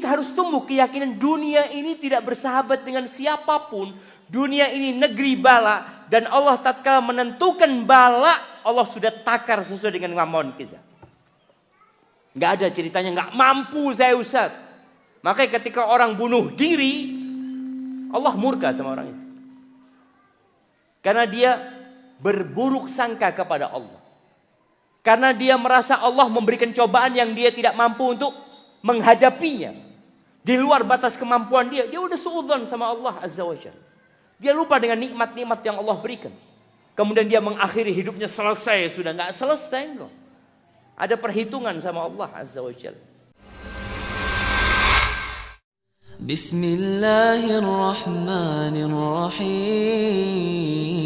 harus tumbuh keyakinan dunia ini tidak bersahabat dengan siapapun. Dunia ini negeri bala. Dan Allah tatkala menentukan bala, Allah sudah takar sesuai dengan kemampuan kita. Nggak ada ceritanya nggak mampu saya Ustaz. Makanya ketika orang bunuh diri, Allah murka sama orang itu. Karena dia berburuk sangka kepada Allah. Karena dia merasa Allah memberikan cobaan yang dia tidak mampu untuk menghadapinya. Di luar batas kemampuan dia. Dia udah suudzon sama Allah Azza wa Jalla. Dia lupa dengan nikmat-nikmat yang Allah berikan. Kemudian dia mengakhiri hidupnya selesai. Sudah nggak selesai loh. Ada perhitungan sama Allah Azza wa Jalla. Bismillahirrahmanirrahim.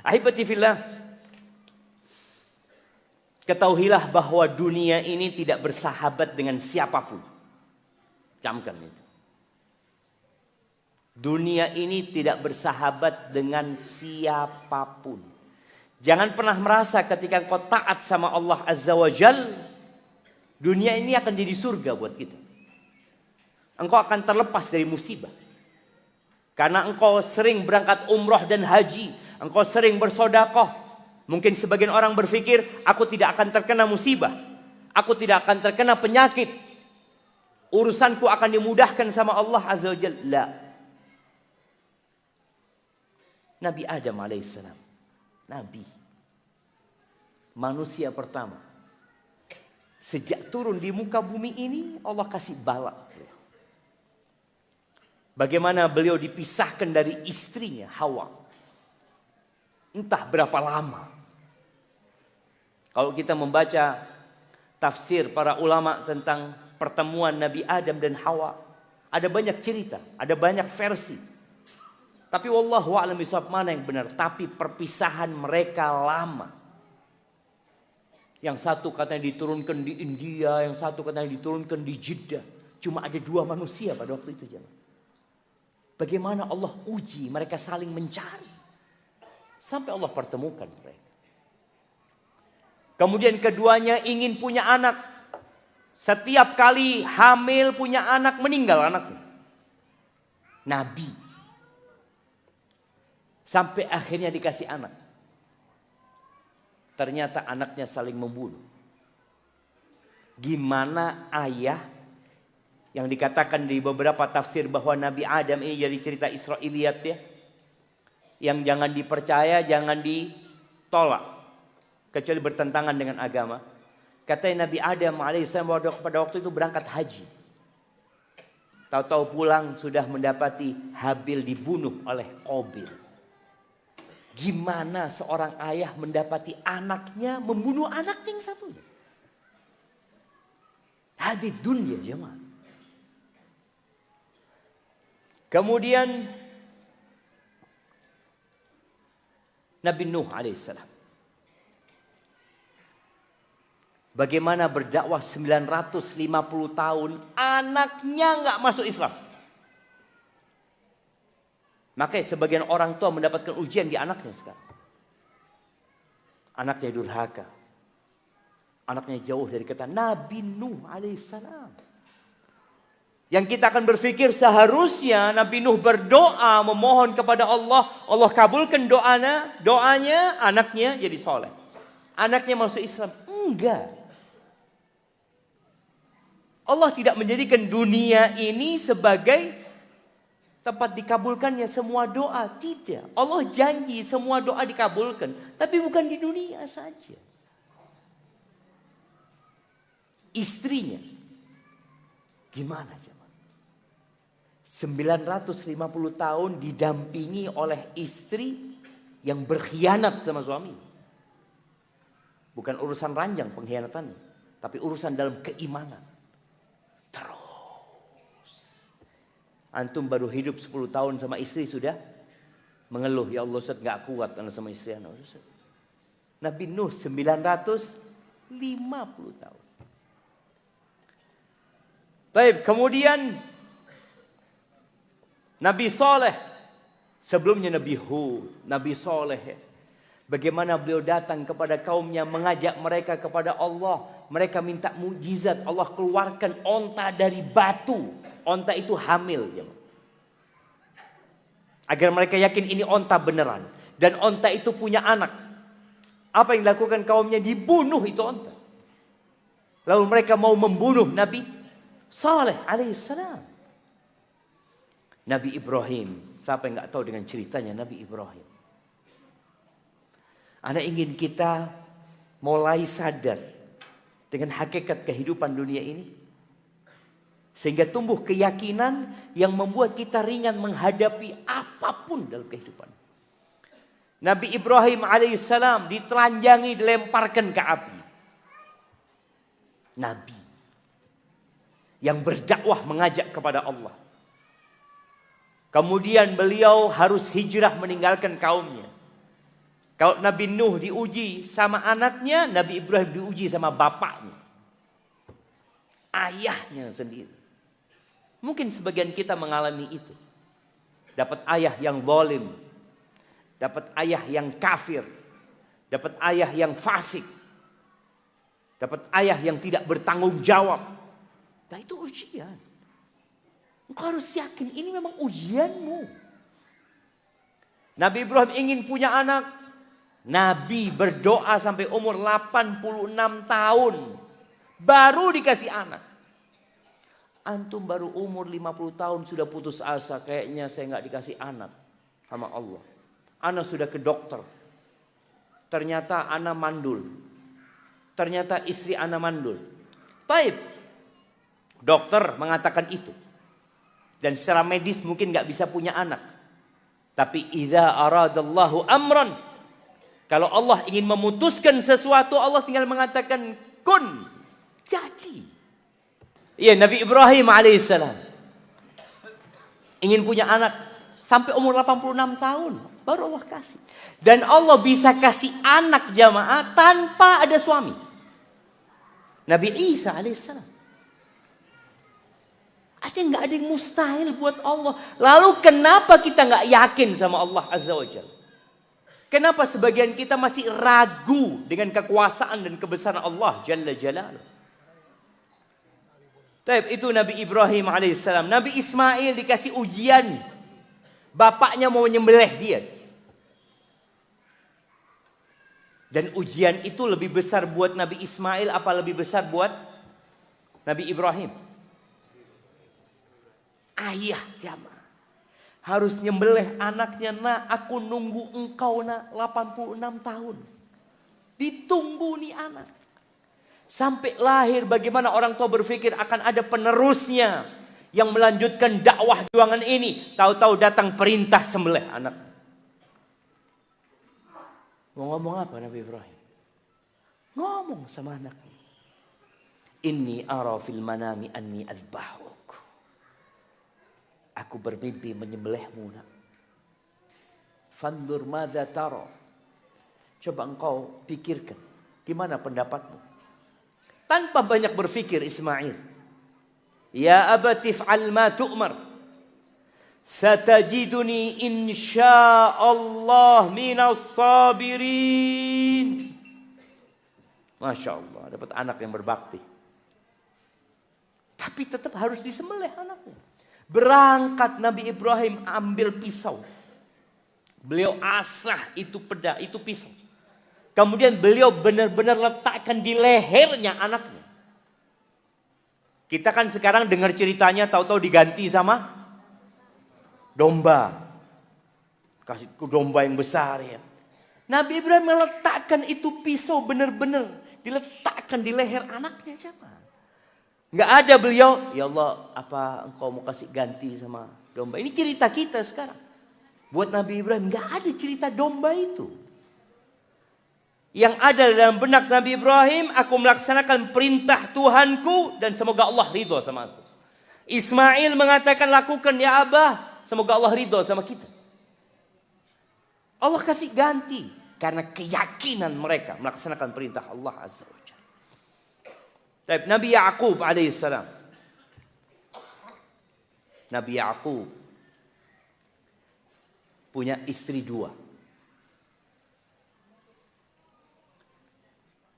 Ahibati fillah, ketahuilah bahwa dunia ini tidak bersahabat dengan siapapun. Camkan itu. Dunia ini tidak bersahabat dengan siapapun. Jangan pernah merasa ketika engkau taat sama Allah Azza wa Jal, dunia ini akan jadi surga buat kita. Engkau akan terlepas dari musibah. Karena engkau sering berangkat umroh dan haji. Engkau sering bersodakoh. Mungkin sebagian orang berpikir, aku tidak akan terkena musibah. Aku tidak akan terkena penyakit. Urusanku akan dimudahkan sama Allah Azza wa Jalla. Nabi Adam alaihissalam. Nabi. Manusia pertama. Sejak turun di muka bumi ini, Allah kasih bala. Bagaimana beliau dipisahkan dari istrinya Hawa. Entah berapa lama. Kalau kita membaca tafsir para ulama tentang pertemuan Nabi Adam dan Hawa, ada banyak cerita, ada banyak versi. Tapi wallahu a'lam bishawab mana yang benar. Tapi perpisahan mereka lama. Yang satu katanya diturunkan di India, yang satu katanya diturunkan di Jeddah. Cuma ada 2 manusia pada waktu itu, jemaah. Bagaimana Allah uji mereka saling mencari. Sampai Allah pertemukan mereka. Kemudian keduanya ingin punya anak. Setiap kali hamil punya anak, meninggal anaknya. Nabi. Sampai akhirnya dikasih anak. Ternyata anaknya saling membunuh. Gimana ayah yang dikatakan di beberapa tafsir bahwa Nabi Adam ini jadi cerita Israiliyat ya. Yang jangan dipercaya, jangan ditolak. Kecuali bertentangan dengan agama. Katanya Nabi Adam alaihissalam pada waktu itu berangkat haji. Tahu-tahu pulang sudah mendapati Habil dibunuh oleh Qabil. Gimana seorang ayah mendapati anaknya membunuh anaknya yang satunya? Hadid dunia jemaah. Kemudian Nabi Nuh alaihissalam. Bagaimana berdakwah 950 tahun, anaknya nggak masuk Islam. Makanya sebagian orang tua mendapatkan ujian di anaknya sekarang. Anaknya durhaka. Anaknya jauh dari kata Nabi Nuh alaihissalam. Yang kita akan berpikir seharusnya Nabi Nuh berdoa memohon kepada Allah. Allah kabulkan doanya, anaknya jadi soleh. Anaknya masuk Islam. Enggak. Allah tidak menjadikan dunia ini sebagai tempat dikabulkannya semua doa. Tidak. Allah janji semua doa dikabulkan. Tapi bukan di dunia saja. Istrinya. Gimana coba? 950 tahun didampingi oleh istri yang berkhianat sama suami. Bukan urusan ranjang pengkhianatannya. Tapi urusan dalam keimanan. Terus. Antum baru hidup 10 tahun sama istri sudah mengeluh. Ya Allah Ustaz gak kuat sama istri. Nabi Nuh 950 tahun. Baik, kemudian Nabi Saleh. Sebelumnya Nabi Hud, Nabi Saleh. Bagaimana beliau datang kepada kaumnya, mengajak mereka kepada Allah. Mereka minta mukjizat, Allah keluarkan onta dari batu. Onta itu hamil. Agar mereka yakin ini onta beneran. Dan onta itu punya anak. Apa yang dilakukan kaumnya? Dibunuh itu onta. Lalu mereka mau membunuh Nabi Saleh alaihissalam. Nabi Ibrahim. Siapa yang gak tahu dengan ceritanya Nabi Ibrahim? Anda ingin kita mulai sadar dengan hakikat kehidupan dunia ini. Sehingga tumbuh keyakinan yang membuat kita ringan menghadapi apapun dalam kehidupan. Nabi Ibrahim alaihissalam ditelanjangi, dilemparkan ke api. Nabi yang berdakwah mengajak kepada Allah. Kemudian beliau harus hijrah meninggalkan kaumnya. Kalau Nabi Nuh diuji sama anaknya, Nabi Ibrahim diuji sama bapaknya. Ayahnya sendiri. Mungkin sebagian kita mengalami itu. Dapat ayah yang zalim. Dapat ayah yang kafir. Dapat ayah yang fasik. Dapat ayah yang tidak bertanggung jawab. Nah itu ujian. Engkau harus yakin ini memang ujianmu. Nabi Ibrahim ingin punya anak. Nabi berdoa sampai umur 86 tahun. Baru dikasih anak. Antum baru umur 50 tahun sudah putus asa. Kayaknya saya nggak dikasih anak sama Allah. Ana sudah ke dokter. Ternyata ana mandul. Ternyata istri ana mandul. Baik. Dokter mengatakan itu. Dan secara medis mungkin nggak bisa punya anak. Tapi idza aradallahu amran. Kalau Allah ingin memutuskan sesuatu, Allah tinggal mengatakan kun, jadi. Iya, Nabi Ibrahim alaihissalam ingin punya anak sampai umur 86 tahun, baru Allah kasih. Dan Allah bisa kasih anak jamaah tanpa ada suami. Nabi Isa alaihissalam. Artinya nggak ada yang mustahil buat Allah. Lalu kenapa kita nggak yakin sama Allah Azza wa Jalla? Kenapa sebagian kita masih ragu dengan kekuasaan dan kebesaran Allah Jalla Jalaluh? Itu Nabi Ibrahim alaihissalam. Nabi Ismail dikasih ujian. Bapaknya mau menyembelih dia. Dan ujian itu lebih besar buat Nabi Ismail apa lebih besar buat Nabi Ibrahim? Ayah jamaah. Harus nyembelih anaknya, nak aku nunggu engkau nak 86 tahun. Ditunggu nih anak. Sampai lahir bagaimana orang tua berpikir akan ada penerusnya. Yang melanjutkan dakwah juangan ini. Tahu-tahu datang perintah sembelih anak. Mau ngomong apa Nabi Ibrahim? Ngomong sama anaknya. Inni ara fil manami anni adbahuk. Aku bermimpi menyembelihmu nak. Fandur madza tara. Coba engkau pikirkan. Gimana pendapatmu? Tanpa banyak berpikir Ismail. Ya abati fa'al ma tu'mar. Satajiduni insyaallah minas sabirin. Masya Allah. Dapat anak yang berbakti. Tapi tetap harus disembelih anaknya. Berangkat Nabi Ibrahim ambil pisau. Beliau asah itu itu pisau. Kemudian beliau benar-benar letakkan di lehernya anaknya. Kita kan sekarang dengar ceritanya tahu-tahu diganti sama domba. Kasih domba yang besar ya. Nabi Ibrahim meletakkan itu pisau benar-benar diletakkan di leher anaknya siapa? Nggak ada beliau, ya Allah apa engkau mau kasih ganti sama domba. Ini cerita kita sekarang. Buat Nabi Ibrahim nggak ada cerita domba itu. Yang ada dalam benak Nabi Ibrahim, aku melaksanakan perintah Tuhanku dan semoga Allah ridho sama aku. Ismail mengatakan lakukan ya Abah, semoga Allah ridho sama kita. Allah kasih ganti karena keyakinan mereka melaksanakan perintah Allah Azza wa Jalla. Nabi Ya'qub alaihissalam. Nabi Ya'qub punya istri 2.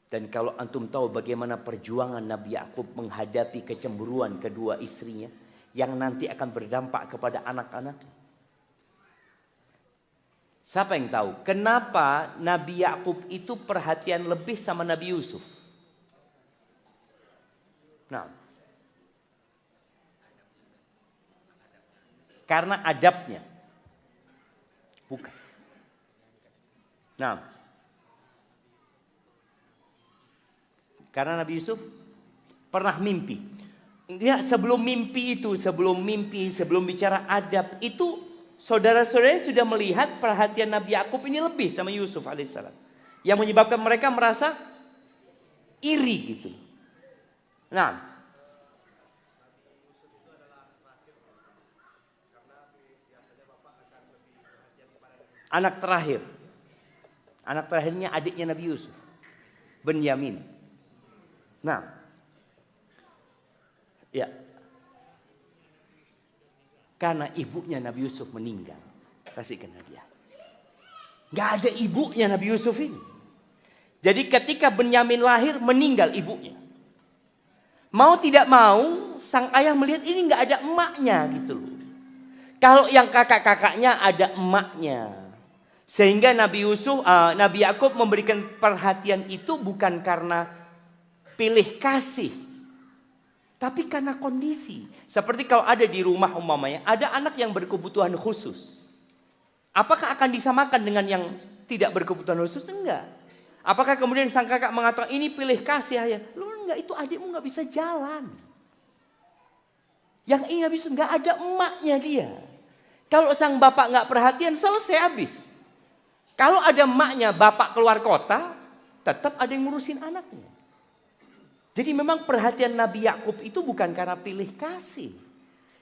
Dan kalau antum tahu bagaimana perjuangan Nabi Yakub menghadapi kecemburuan kedua istrinya yang nanti akan berdampak kepada anak-anak. Siapa yang tahu kenapa Nabi Yakub itu perhatian lebih sama Nabi Yusuf? Nah, karena adabnya. Bukan. Nah, karena Nabi Yusuf pernah mimpi. Dia sebelum mimpi, sebelum bicara adab itu, saudara-saudaranya sudah melihat perhatian Nabi Yakub ini lebih sama Yusuf alaihissalam. Yang menyebabkan mereka merasa iri gitu. Nah, anak terakhirnya adiknya Nabi Yusuf, Benyamin. Nah, ya, karena ibunya Nabi Yusuf meninggal, kasihkan hadiah. Gak ada ibunya Nabi Yusuf ini. Jadi ketika Benyamin lahir meninggal ibunya. Mau tidak mau, sang ayah melihat ini gak ada emaknya gitu loh. Kalau yang kakak-kakaknya ada emaknya. Sehingga Nabi Yakub memberikan perhatian itu bukan karena pilih kasih, tapi karena kondisi. Seperti kalau ada di rumah umpamanya, ada anak yang berkebutuhan khusus. Apakah akan disamakan dengan yang tidak berkebutuhan khusus? Enggak. Apakah kemudian sang kakak mengatakan ini pilih kasih ayah? Lu enggak, itu adikmu enggak bisa jalan. Yang ini habis enggak ada emaknya dia. Kalau sang bapak enggak perhatian, selesai habis. Kalau ada emaknya, bapak keluar kota, tetap ada yang ngurusin anaknya. Jadi memang perhatian Nabi Yakub itu bukan karena pilih kasih.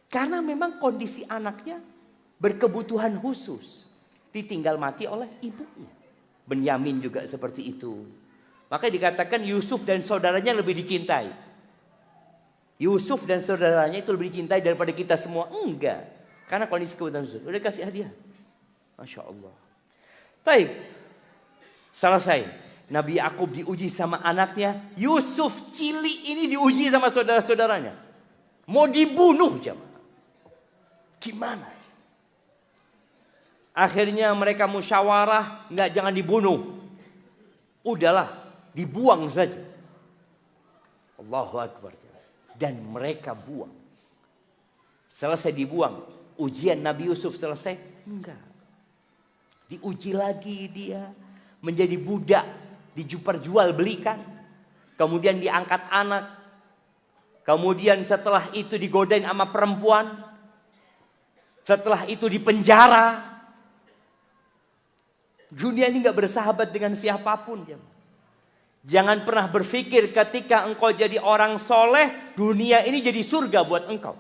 Karena memang kondisi anaknya berkebutuhan khusus. Ditinggal mati oleh ibunya. Benyamin juga seperti itu. Makanya dikatakan Yusuf dan saudaranya lebih dicintai. Yusuf dan saudaranya itu lebih dicintai daripada kita semua. Enggak. Karena kondisi kebutuhan khusus. Udah kasih hadiah. Masya Allah. Baik. Selesai. Nabi Yakub diuji sama anaknya. Yusuf Cili ini diuji sama saudara-saudaranya. Mau dibunuh jemaah. Gimana? Akhirnya mereka musyawarah. Enggak, jangan dibunuh. Udahlah, dibuang saja. Allahu Akbar. Dan mereka buang. Selesai dibuang. Ujian Nabi Yusuf selesai? Enggak. Diuji lagi dia. Menjadi budak. Diperjual belikan, kemudian diangkat anak, kemudian setelah itu digodain sama perempuan, setelah itu dipenjara. Dunia ini gak bersahabat dengan siapapun. Jangan pernah berpikir ketika engkau jadi orang soleh, dunia ini jadi surga buat engkau.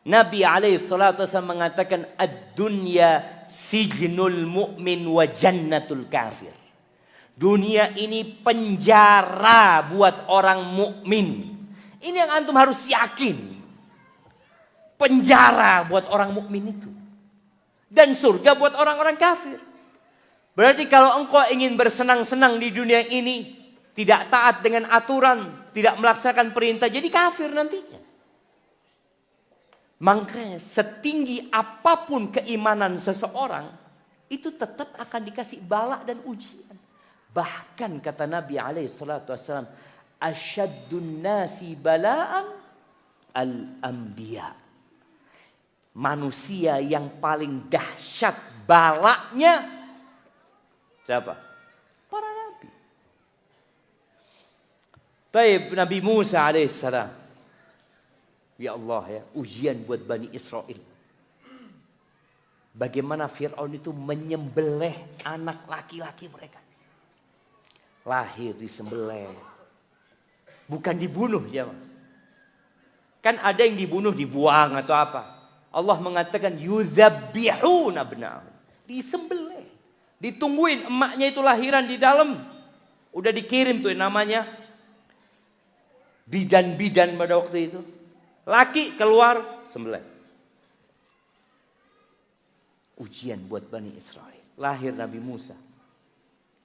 Nabi SAW mengatakan, ad-dunya sijnul mu'min wa jannatul kafir. Dunia ini penjara buat orang mukmin. Ini yang antum harus yakin. Penjara buat orang mukmin itu. Dan surga buat orang-orang kafir. Berarti kalau engkau ingin bersenang-senang di dunia ini, tidak taat dengan aturan, tidak melaksanakan perintah, jadi kafir nantinya. Makanya setinggi apapun keimanan seseorang, itu tetap akan dikasih bala dan ujian. Bahkan kata Nabi SAW, asyaddun nasi bala'an al-anbiya. Manusia yang paling dahsyat balaknya siapa? Para nabi. Taib Nabi Musa alaihissalam. Ya Allah ya, ujian buat Bani Israel. Bagaimana Fir'aun itu menyembelih anak laki-laki mereka. Lahir disembelih. Bukan dibunuh ya. Kan ada yang dibunuh dibuang atau apa. Allah mengatakan yuzabbihuna abna'ahum. Disembelih. Ditungguin emaknya itu lahiran di dalam. Udah dikirim tuh namanya bidan-bidan pada waktu itu. Laki keluar sembelih. Ujian buat Bani Israel. Lahir Nabi Musa.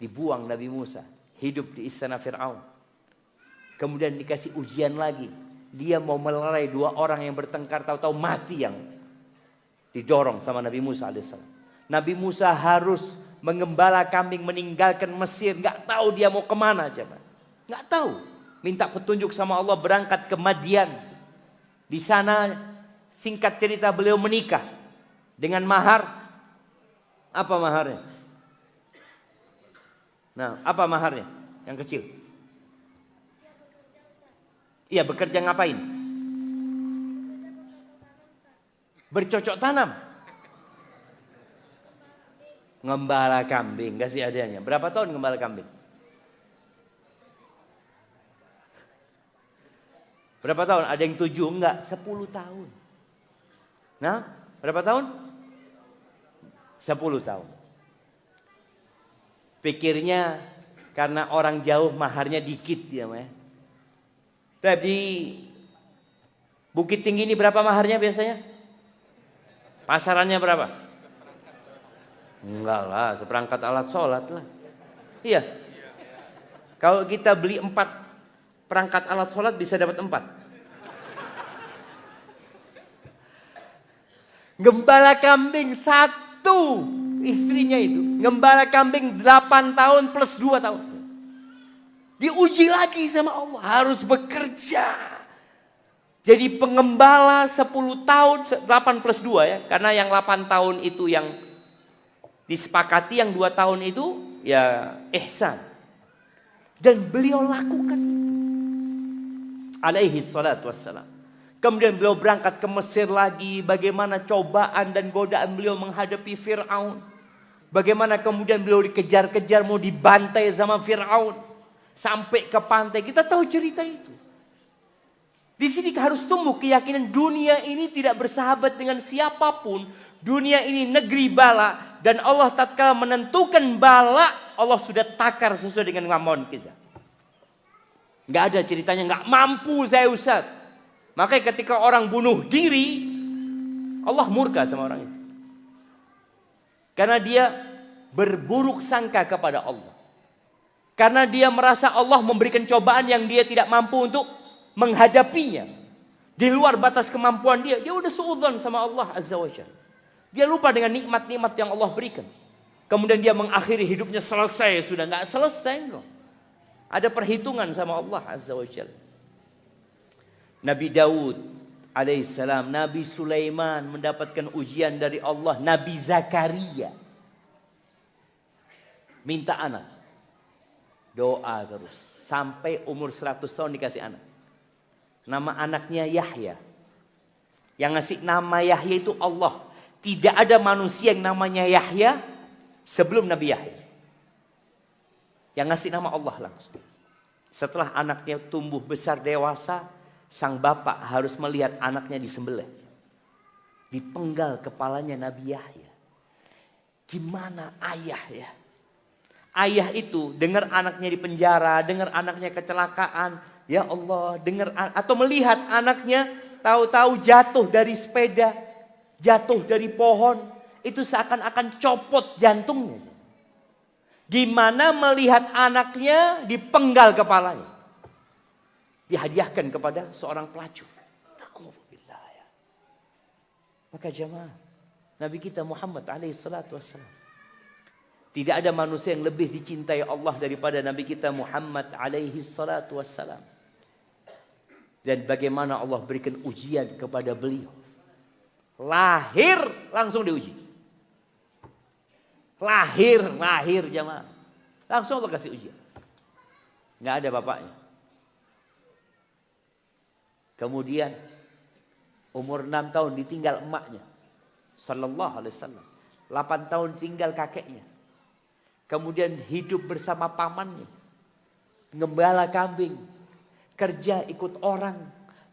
Dibuang Nabi Musa. Hidup di istana Fir'aun. Kemudian dikasih ujian lagi. Dia mau melerai 2 orang yang bertengkar, tahu-tahu mati yang didorong sama Nabi Musa alaihissalam. Nabi Musa harus mengembala kambing meninggalkan Mesir. Nggak tahu dia mau kemana coba. Nggak tahu. Minta petunjuk sama Allah, berangkat ke Madian. Di sana singkat cerita beliau menikah dengan mahar. Apa maharnya? Nah, apa maharnya? Yang kecil. Iya, bekerja ngapain? Bercocok tanam. Ngembala kambing, kasih adanya. Berapa tahun ngembala kambing? Berapa tahun? Ada yang 7? Enggak, 10 tahun. Nah, berapa tahun? 10 tahun. Pikirnya karena orang jauh maharnya dikit ya, Mah. Di Bukit Tinggi ini berapa maharnya biasanya? Pasarannya berapa? Enggak lah, seperangkat alat sholat lah. Iya. Kalau kita beli 4 perangkat alat sholat bisa dapat 4. Gembala kambing 1 istrinya itu. Gembala kambing 8 tahun plus 2 tahun. Diuji lagi sama Allah. Harus bekerja. Jadi pengembala 10 tahun. 8 plus 2 ya. Karena yang 8 tahun itu yang disepakati. Yang 2 tahun itu ya ihsan. Dan beliau lakukan. Alaihi salatu wassalam. Kemudian beliau berangkat ke Mesir lagi. Bagaimana cobaan dan godaan beliau menghadapi Fir'aun. Bagaimana kemudian beliau dikejar-kejar mau dibantai sama Fir'aun. Sampai ke pantai, kita tahu cerita itu. Di sini harus tumbuh keyakinan dunia ini tidak bersahabat dengan siapapun. Dunia ini negeri bala. Dan Allah tatkala menentukan bala, Allah sudah takar sesuai dengan kemampuan kita. Nggak ada ceritanya, nggak mampu saya Ustaz. Makanya ketika orang bunuh diri, Allah murka sama orang itu. Karena dia berburuk sangka kepada Allah. Karena dia merasa Allah memberikan cobaan yang dia tidak mampu untuk menghadapinya. Di luar batas kemampuan dia. Dia udah suudzon sama Allah Azza wa Jalla. Dia lupa dengan nikmat-nikmat yang Allah berikan. Kemudian dia mengakhiri hidupnya selesai. Sudah nggak selesai loh. Ada perhitungan sama Allah Azza wa Jalla. Nabi Daud alaihissalam. Nabi Sulaiman mendapatkan ujian dari Allah. Nabi Zakaria. Minta anak. Doa terus. Sampai umur 100 tahun dikasih anak. Nama anaknya Yahya. Yang ngasih nama Yahya itu Allah. Tidak ada manusia yang namanya Yahya sebelum Nabi Yahya. Yang ngasih nama Allah langsung. Setelah anaknya tumbuh besar dewasa. Sang bapak harus melihat anaknya disembelih. Dipenggal kepalanya Nabi Yahya. Gimana ayah ya? Ayah itu dengar anaknya di penjara, dengar anaknya kecelakaan, ya Allah, dengar atau melihat anaknya tahu-tahu jatuh dari sepeda, jatuh dari pohon, itu seakan-akan copot jantungnya. Gimana melihat anaknya dipenggal kepalanya? Dihadiahkan kepada seorang pelacur. Maka jemaah, Nabi kita Muhammad alaihi salatu wassalam. Tidak ada manusia yang lebih dicintai Allah daripada Nabi kita Muhammad alaihi salatu wassalam. Dan bagaimana Allah berikan ujian kepada beliau. Lahir langsung diuji. Lahir jemaah. Langsung Allah kasih ujian. Nggak ada bapaknya. Kemudian umur 6 tahun ditinggal emaknya. Sallallahu alaihi wasallam. 8 tahun tinggal kakeknya. Kemudian hidup bersama pamannya. Ngembala kambing. Kerja ikut orang.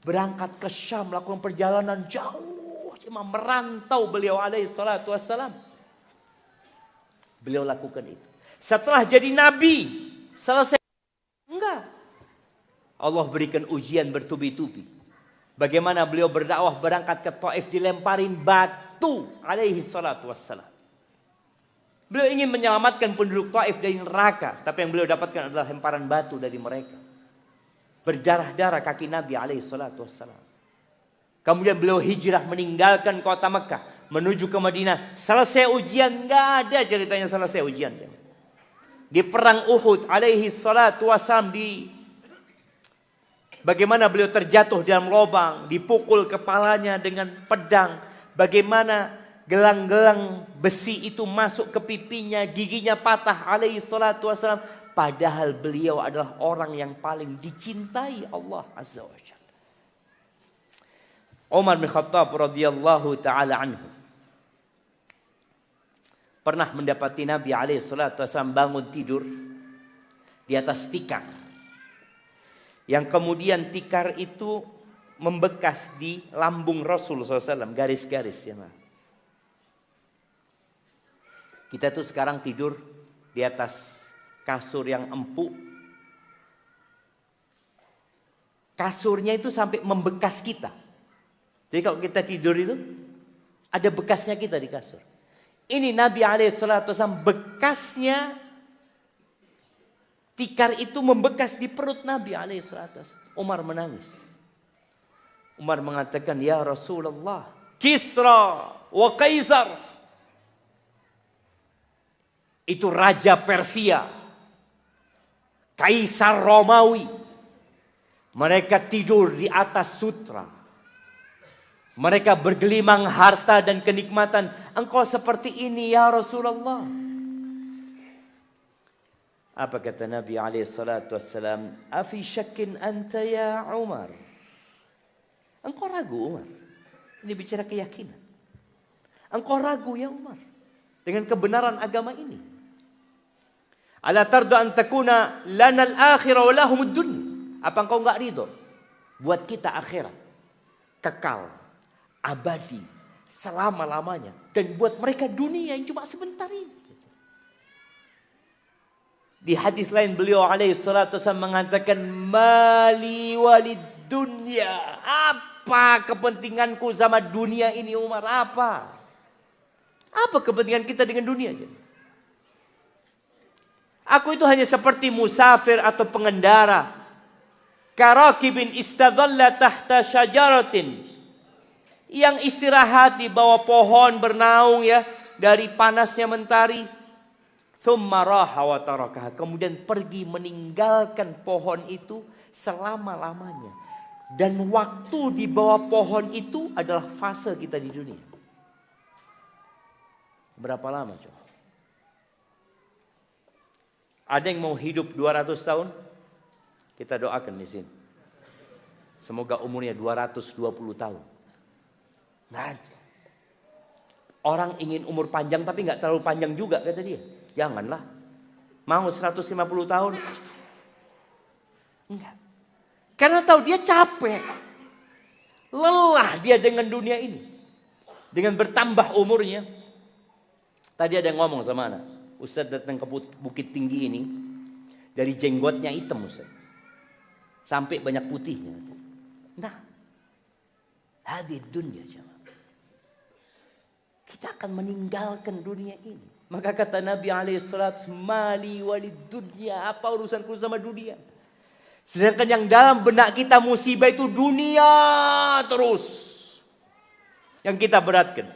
Berangkat ke Syam. Melakukan perjalanan jauh. Cuma merantau beliau alaihi salatu wassalam. Beliau lakukan itu. Setelah jadi nabi. Selesai. Enggak. Allah berikan ujian bertubi-tubi. Bagaimana beliau berdakwah berangkat ke Taif. Dilemparin batu alaihi salatu wassalam. Beliau ingin menyelamatkan penduduk Taif dari neraka. Tapi yang beliau dapatkan adalah hemparan batu dari mereka. Berdarah-darah kaki Nabi alaihi salatu wassalam. Kemudian beliau hijrah meninggalkan kota Mekah menuju ke Madinah. Selesai ujian, nggak ada ceritanya selesai ujian. Di perang Uhud alaihi salatu wassalam, bagaimana beliau terjatuh dalam lubang, dipukul kepalanya dengan pedang. Bagaimana gelang-gelang besi itu masuk ke pipinya, giginya patah alaihi salatu wassalam. Padahal beliau adalah orang yang paling dicintai Allah Azza wa Jalla. Umar bin Khattab radhiyallahu taala anhu pernah mendapati Nabi alaihi salatu wasallam bangun tidur di atas tikar. Yang kemudian tikar itu membekas di lambung Rasul SAW, garis-garis ya. Kita tuh sekarang tidur di atas kasur yang empuk. Kasurnya itu sampai membekas kita. Jadi kalau kita tidur itu ada bekasnya kita di kasur. Ini Nabi SAW bekasnya tikar itu membekas di perut Nabi SAW. Umar menangis. Umar mengatakan, ya Rasulullah, Kisra wa Kaisar. Itu Raja Persia, Kaisar Romawi. Mereka tidur di atas sutra. Mereka bergelimang harta dan kenikmatan. Engkau seperti ini ya Rasulullah. Apa kata Nabi SAW? Afi syakin anta ya Umar. Engkau ragu Umar. Ini bicara keyakinan. Engkau ragu ya Umar dengan kebenaran agama ini. Ala tardu an takuna lana al-akhirah wa lahum ad-dunya. Apa engkau enggak ridho buat kita akhirat kekal, abadi, selama-lamanya. Dan buat mereka dunia yang cuma sebentar ini. Di hadis lain beliau alaihi salatu wasallam mengatakan, mali walid dunya. Apa kepentinganku sama dunia ini Umar? Apa? Apa kepentingan kita dengan dunia? Aku itu hanya seperti musafir atau pengendara. Karakibin istadhalla tahta syajaratin. Yang istirahat di bawah pohon bernaung ya dari panasnya mentari. Thumma raha wa tarakaha. Kemudian pergi meninggalkan pohon itu selama-lamanya. Dan waktu di bawah pohon itu adalah fase kita di dunia. Berapa lama coba? Ada yang mau hidup 200 tahun? Kita doakan di sini. Semoga umurnya 220 tahun. Nah, orang ingin umur panjang tapi nggak terlalu panjang juga kata dia. Janganlah. Mau 150 tahun? Enggak. Karena tahu dia capek. Lelah dia dengan dunia ini. Dengan bertambah umurnya. Tadi ada yang ngomong sama anak. Ustaz datang ke Bukit Tinggi ini. Dari jenggotnya hitam Ustaz. Sampai banyak putihnya. Nah. Hadid dunia jemaah. Kita akan meninggalkan dunia ini. Maka kata Nabi alaihissalam, mali walid dunya, apa urusanku sama dunia? Sedangkan yang dalam benak kita musibah itu dunia terus. Yang kita beratkan.